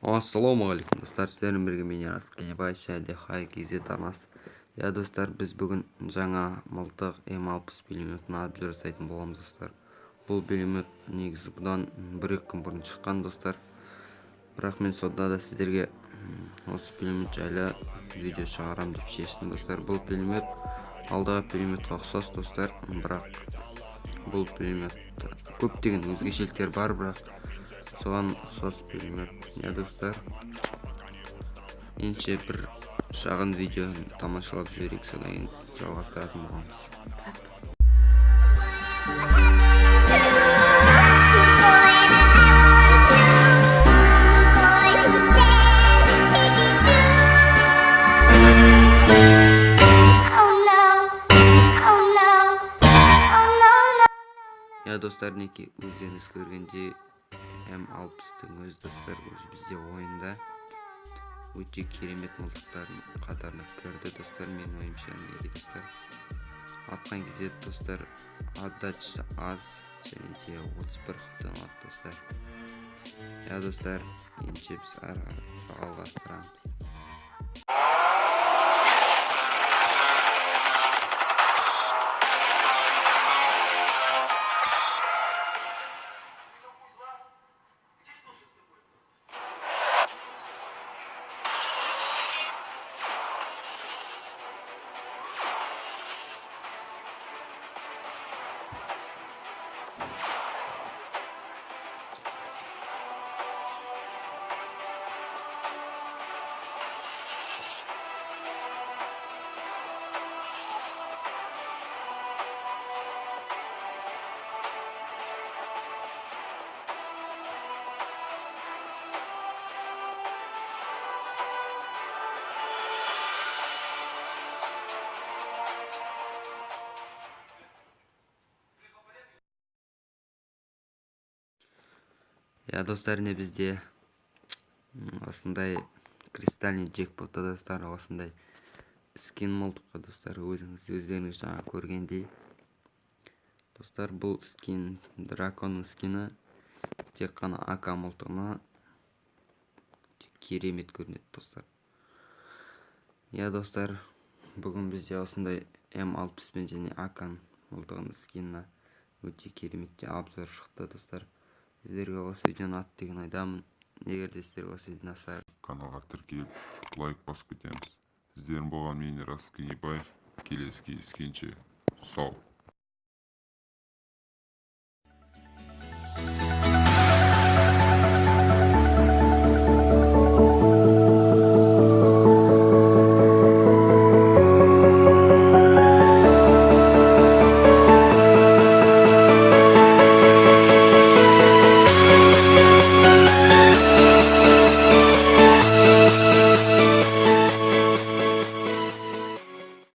Ассалаумағалейкум достар, сіздермен бірге мен Ярас Кенебаев және Хай-KZ Танас. Достар, біз бүгін жаңа мылтық М60 пулеметін алып жасайтын боламыз достар. Бұл пулемет негізі бұдан 1-2 күн бұрын шыққан достар. Бірақ мен сонда да сіздерге осы пулемет жайлы видео шығарам деп шештім достар. Бұл пулемет алдағы пулеметке ұқсас достар, бірақ бұл пулемет көптеген өзгешеліктер бар, бірақ соған ұқсас пулемет. Достар, енді бір шағын видеоны тамашалап жіберейік, содан кейін жалғастыратын боламыз. Достар, неке өздеріңіз көргенде М60-тың өз достар бізде ойында өте керемет мылтықтардың қатарына кірді достар. Мен ойымша неге достар, атқан кезде достар отдачасы аз және де 31 құттан алады достар. Достар, енді біз жалғастырамыз. Достар, не бізде осындай кристальный джекпотта достар, осындай скин мылтыққа достар, өздеріңіз жаңа көргендей достар. Бұл скин драконның скині тек қана АК мылтығына керемет көрінеді достар. Достар, бүгін бізде осындай М60 пен және АК мылтығының скиніне өте кереметте обзор шықты достар. Сіздерге осы видеоны ат деген ойдамын. Егер де сіздерге осы видеоны ұнаса, каналға тіркеліп лайк басып кетеміз. Сіздердің болған мен Ярас Кенебаев. Келесі кездескенше сау.